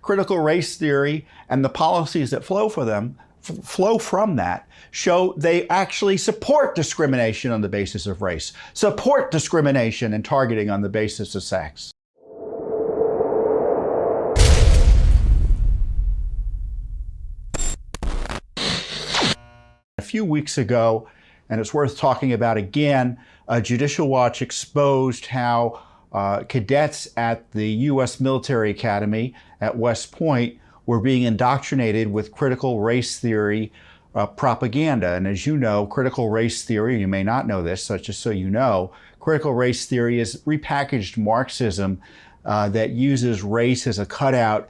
critical race theory and the policies that flow from that show they actually support discrimination on the basis of race, support discrimination and targeting on the basis of sex. A few weeks ago, and it's worth talking about again, Judicial Watch exposed how cadets at the U.S. Military Academy at West Point were being indoctrinated with critical race theory propaganda. And as you know, critical race theory, you may not know this, so just so you know, critical race theory is repackaged Marxism that uses race as a cutout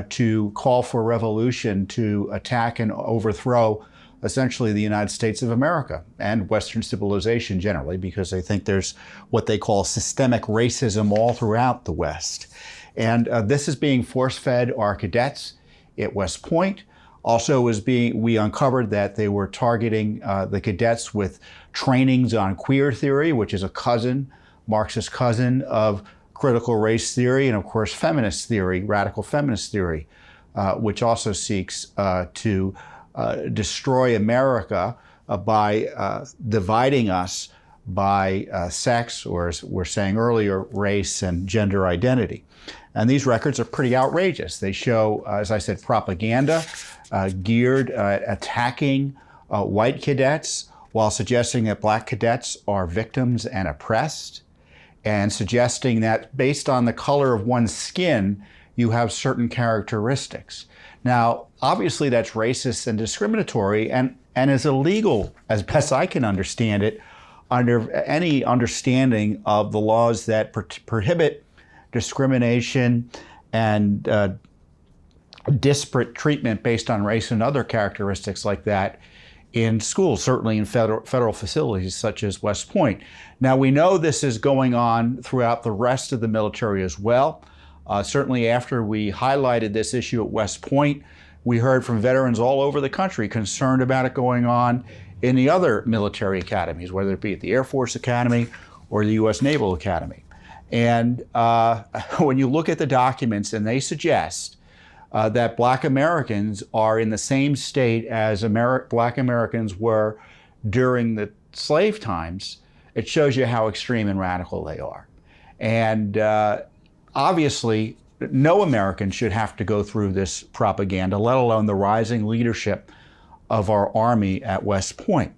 to call for revolution, to attack and overthrow essentially the United States of America and Western civilization generally, because they think there's what they call systemic racism all throughout the West. And this is being force-fed our cadets at West Point. Also we uncovered that they were targeting the cadets with trainings on queer theory, which is a cousin, Marxist cousin of critical race theory, and of course feminist theory, radical feminist theory, which also seeks to destroy America by dividing us by sex, or as we're saying earlier, race and gender identity. And these records are pretty outrageous. They show, as I said, propaganda geared at attacking white cadets while suggesting that black cadets are victims and oppressed, and suggesting that based on the color of one's skin, you have certain characteristics. Now, obviously that's racist and discriminatory and is illegal, as best I can understand it, under any understanding of the laws that prohibit discrimination and disparate treatment based on race and other characteristics like that in schools, certainly in federal facilities such as West Point. Now, we know this is going on throughout the rest of the military as well. Certainly after we highlighted this issue at West Point, we heard from veterans all over the country concerned about it going on in the other military academies, whether it be at the Air Force Academy or the U.S. Naval Academy. And when you look at the documents, and they suggest that black Americans are in the same state as black Americans were during the slave times, it shows you how extreme and radical they are. And obviously, no American should have to go through this propaganda, let alone the rising leadership of our Army at West Point.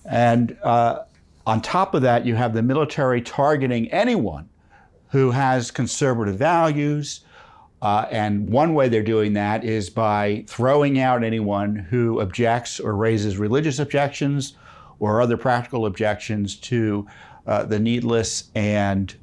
And on top of that, you have the military targeting anyone who has conservative values. And one way they're doing that is by throwing out anyone who objects or raises religious objections or other practical objections to the needless and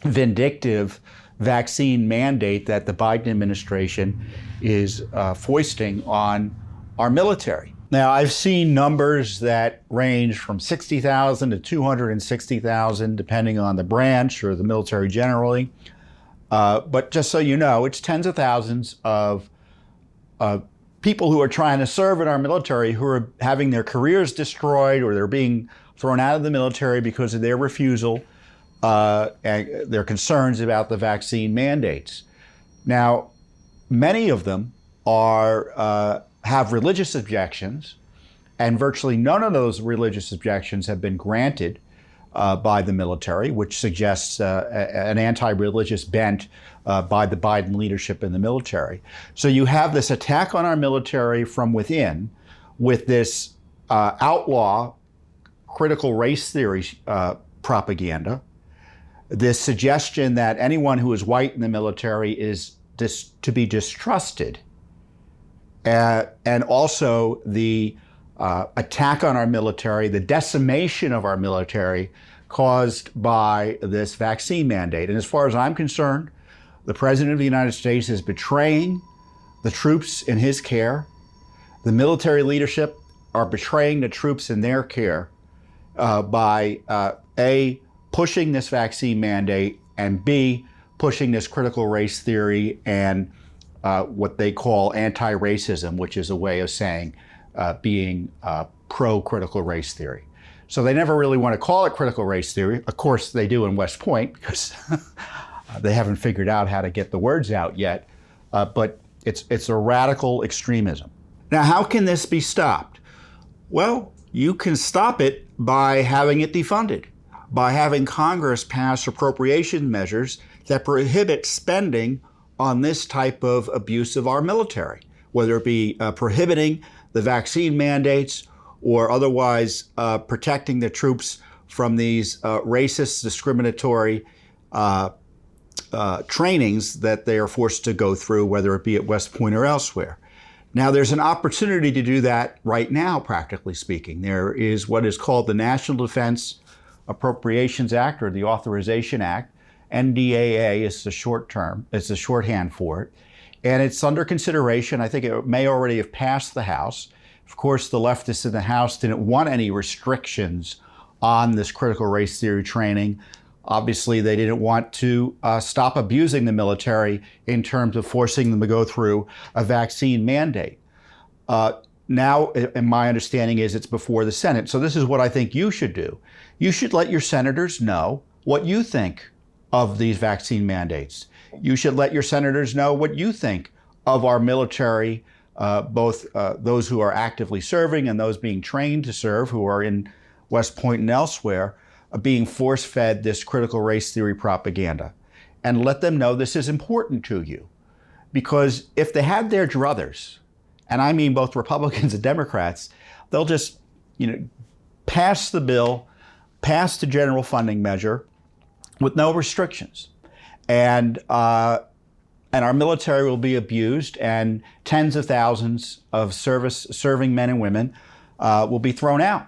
vindictive vaccine mandate that the Biden administration is foisting on our military. Now, I've seen numbers that range from 60,000 to 260,000, depending on the branch or the military generally. But just so you know, it's tens of thousands of people who are trying to serve in our military who are having their careers destroyed, or they're being thrown out of the military because of their refusal and their concerns about the vaccine mandates. Now, many of them have religious objections, and virtually none of those religious objections have been granted by the military, which suggests an anti-religious bent by the Biden leadership in the military. So you have this attack on our military from within with this outlaw critical race theory propaganda, this suggestion that anyone who is white in the military is to be distrusted, and also the attack on our military, the decimation of our military caused by this vaccine mandate. And as far as I'm concerned, the President of the United States is betraying the troops in his care. The military leadership are betraying the troops in their care by A, pushing this vaccine mandate, and B, pushing this critical race theory and what they call anti-racism, which is a way of saying being pro-critical race theory. So they never really want to call it critical race theory. Of course they do in West Point, because They haven't figured out how to get the words out yet, but it's a radical extremism. Now, how can this be stopped? Well, you can stop it by having it defunded, by having Congress pass appropriation measures that prohibit spending on this type of abuse of our military, whether it be prohibiting the vaccine mandates or otherwise protecting the troops from these racist, discriminatory trainings that they are forced to go through, whether it be at West Point or elsewhere. Now, there's an opportunity to do that right now, practically speaking. There is what is called the National Defense Appropriations Act, or the Authorization Act. NDAA is the short term, it's the shorthand for it. And it's under consideration. I think it may already have passed the House. Of course, the leftists in the House didn't want any restrictions on this critical race theory training. Obviously, they didn't want to stop abusing the military in terms of forcing them to go through a vaccine mandate. Now, and my understanding is it's before the Senate. So this is what I think you should do. You should let your senators know what you think of these vaccine mandates. You should let your senators know what you think of our military, both those who are actively serving and those being trained to serve, who are in West Point and elsewhere, being force-fed this critical race theory propaganda. And let them know this is important to you. Because if they had their druthers, and I mean both Republicans and Democrats, they'll just, pass the bill, pass the general funding measure with no restrictions. And our military will be abused, and tens of thousands of serving men and women will be thrown out.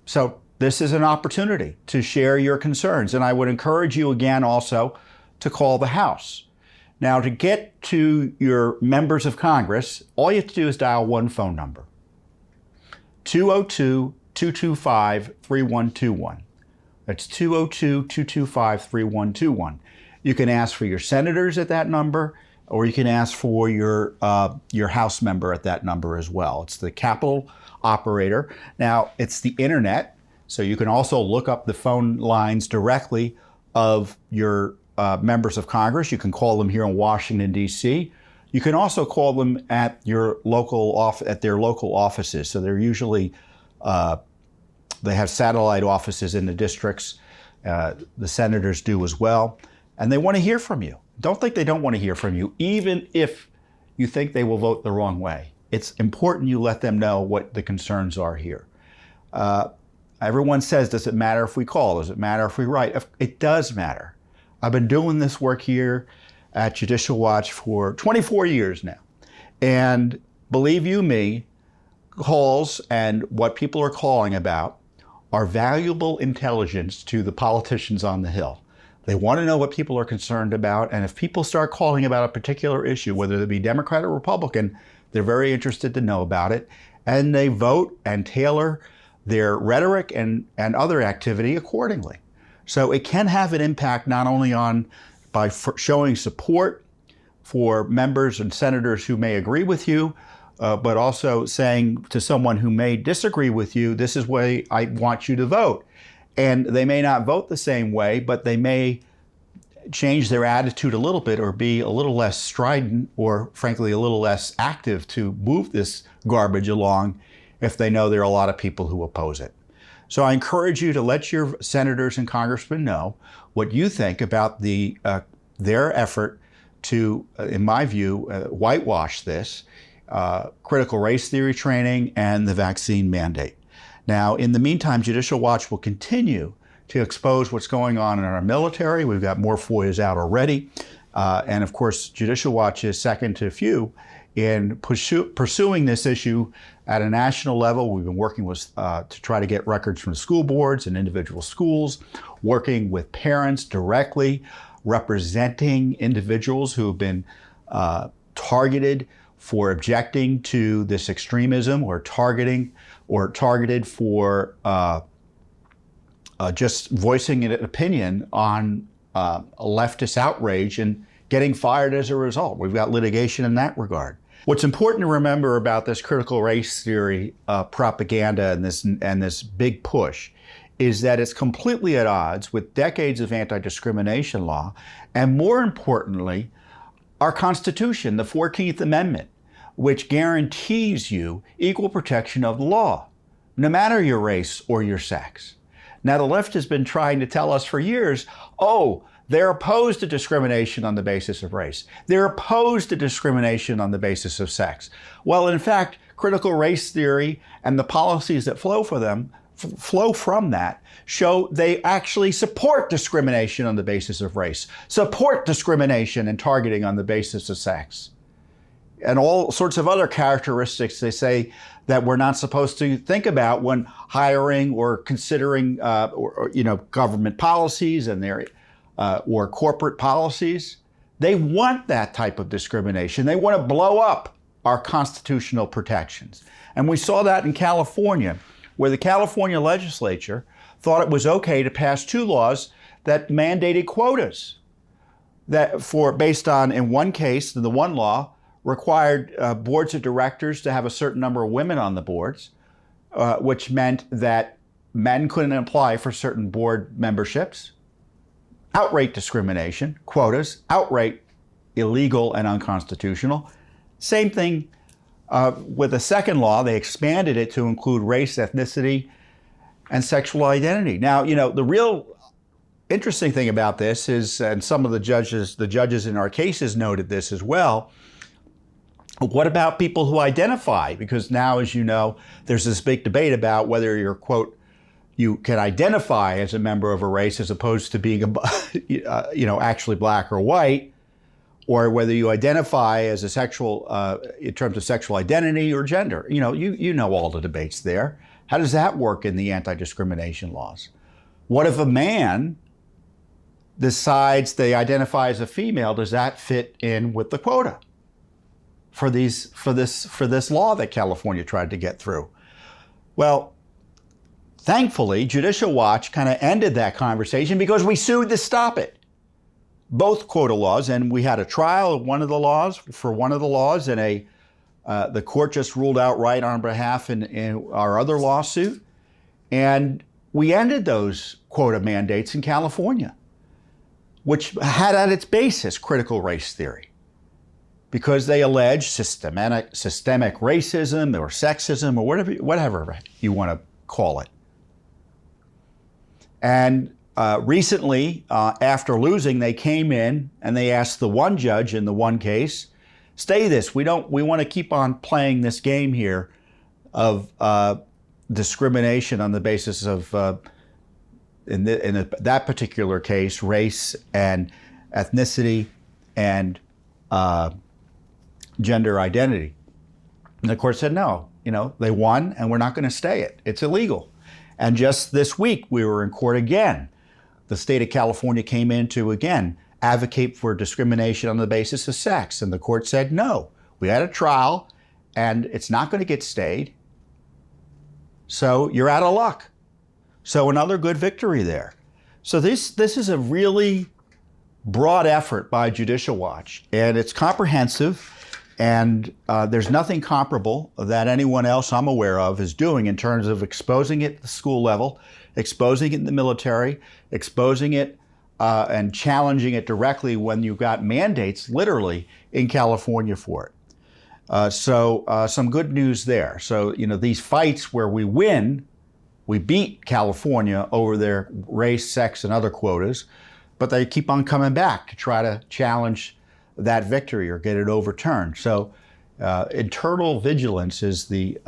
So this is an opportunity to share your concerns. And I would encourage you again also to call the House. Now, to get to your members of Congress, all you have to do is dial one phone number, 202-225-3121. That's 202-225-3121. You can ask for your senators at that number, or you can ask for your House member at that number as well. It's the Capitol operator. Now, it's the internet, so you can also look up the phone lines directly of your members of Congress. You can call them here in Washington, D.C. You can also call them at your local at their local offices. So they're usually they have satellite offices in the districts. The senators do as well, and they want to hear from you. Don't think they don't want to hear from you, even if you think they will vote the wrong way. It's important you let them know what the concerns are here. Everyone says, does it matter if we call? Does it matter if we write? It does matter. I've been doing this work here at Judicial Watch for 24 years now. And believe you me, calls and what people are calling about are valuable intelligence to the politicians on the Hill. They want to know what people are concerned about. And if people start calling about a particular issue, whether it be Democrat or Republican, they're very interested to know about it. And they vote and tailor their rhetoric and other activity accordingly. So it can have an impact not only by showing support for members and senators who may agree with you, but also saying to someone who may disagree with you, this is the way I want you to vote. And they may not vote the same way, but they may change their attitude a little bit or be a little less strident or frankly a little less active to move this garbage along if they know there are a lot of people who oppose it. So I encourage you to let your senators and congressmen know what you think about their effort to, in my view, whitewash this critical race theory training and the vaccine mandate. Now, in the meantime, Judicial Watch will continue to expose what's going on in our military. We've got more FOIAs out already. And of course, Judicial Watch is second to few in pursuing this issue at a national level. We've been working with to try to get records from school boards and individual schools, working with parents directly, representing individuals who have been targeted for objecting to this extremism or targeted for just voicing an opinion on a leftist outrage and getting fired as a result. We've got litigation in that regard. What's important to remember about this critical race theory propaganda and this big push is that it's completely at odds with decades of anti-discrimination law, and more importantly, our Constitution, the 14th Amendment, which guarantees you equal protection of the law, no matter your race or your sex. Now, the left has been trying to tell us for years, oh, they're opposed to discrimination on the basis of race. They're opposed to discrimination on the basis of sex. Well, in fact, critical race theory and the policies that flow from that show they actually support discrimination on the basis of race, support discrimination and targeting on the basis of sex, and all sorts of other characteristics they say that we're not supposed to think about when hiring or considering government policies and their or corporate policies. They want that type of discrimination. They want to blow up our constitutional protections. And we saw that in California, where the California legislature thought it was okay to pass 2 laws that mandated quotas based on, in one case, the one law required boards of directors to have a certain number of women on the boards, which meant that men couldn't apply for certain board memberships. Outright discrimination, quotas, outright illegal and unconstitutional. Same thing with the second law. They expanded it to include race, ethnicity, and sexual identity. Now, the real interesting thing about this is, and some of the judges in our cases noted this as well, what about people who identify? Because now, as you know, there's this big debate about whether you're, quote, you can identify as a member of a race as opposed to being, actually black or white, or whether you identify as a sexual, in terms of sexual identity or gender. You know all the debates there. How does that work in the anti-discrimination laws? What if a man decides they identify as a female? Does that fit in with the quota for this law that California tried to get through? Well, thankfully, Judicial Watch kind of ended that conversation because we sued to stop it. Both quota laws, and we had a trial of one of the laws, and the court just ruled outright on our behalf in our other lawsuit. And we ended those quota mandates in California, which had at its basis critical race theory, because they alleged systemic racism or sexism or whatever you want to call it. And recently, after losing, they came in and they asked the one judge in the one case, stay this. We want to keep on playing this game here of discrimination on the basis of, in that particular case, race and ethnicity and gender identity. And the court said, no, they won and we're not going to stay it. It's illegal. And just this week, we were in court again. The state of California came in to, again, advocate for discrimination on the basis of sex. And the court said, no, we had a trial and it's not going to get stayed. So you're out of luck. So another good victory there. So this is a really broad effort by Judicial Watch, and it's comprehensive. And there's nothing comparable that anyone else I'm aware of is doing in terms of exposing it at the school level, exposing it in the military, exposing it and challenging it directly when you've got mandates literally in California for it. So some good news there. So, these fights where we win, we beat California over their race, sex, and other quotas, but they keep on coming back to try to challenge that victory or get it overturned. So internal vigilance is the,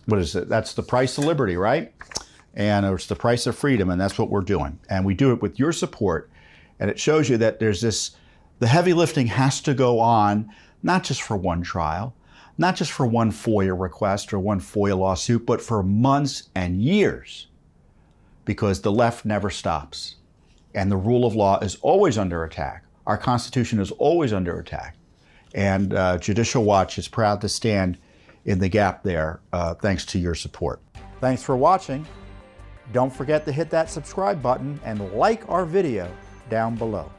that's the price of liberty, right? And it's the price of freedom, and that's what we're doing. And we do it with your support. And it shows you that the heavy lifting has to go on, not just for one trial, not just for one FOIA request or one FOIA lawsuit, but for months and years, because the left never stops. And the rule of law is always under attack. Our Constitution is always under attack. And Judicial Watch is proud to stand in the gap there, thanks to your support. Thanks for watching. Don't forget to hit that subscribe button and like our video down below.